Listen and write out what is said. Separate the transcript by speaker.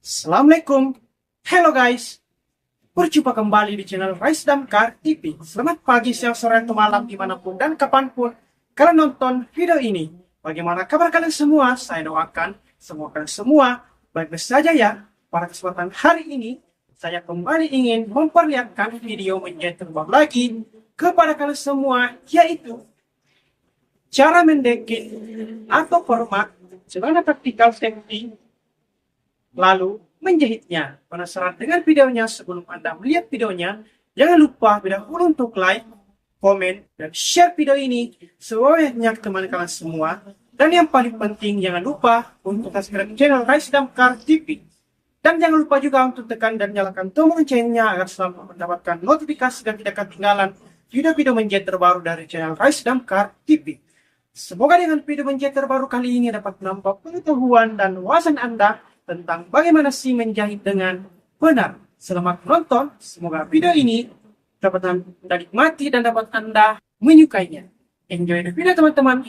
Speaker 1: Assalamualaikum. Hello guys. Berjumpa kembali di channel Rise Damkar TV. Selamat pagi, siang, sore, atau malam dimanapun dan kapanpun kalian nonton video ini. Bagaimana kabar kalian semua? Saya doakan semoga kalian semua baik-baik saja ya. Pada kesempatan hari ini, saya kembali ingin memperlihatkan video menjahit terbaru lagi kepada kalian semua, yaitu cara mendekin atau Permak celana taktikal safety, lalu menjahitnya. Penasaran dengan videonya? Sebelum Anda melihat videonya, jangan lupa dahulu untuk like, komen, dan share video ini sebanyak teman kalian semua. Dan yang paling penting, jangan lupa untuk subscribe channel Rise Damkar TV. Dan jangan lupa juga untuk tekan dan nyalakan tombol loncengnya agar selalu mendapatkan notifikasi dan tidak ketinggalan video-video menjahit terbaru dari channel Rise Damkar TV. Semoga dengan video menjahit terbaru kali ini dapat menambah pengetahuan dan wawasan Anda tentang bagaimana sih menjahit dengan benar. Selamat menonton, semoga video ini dapat Anda nikmati dan dapat Anda menyukainya. Enjoy the video teman-teman.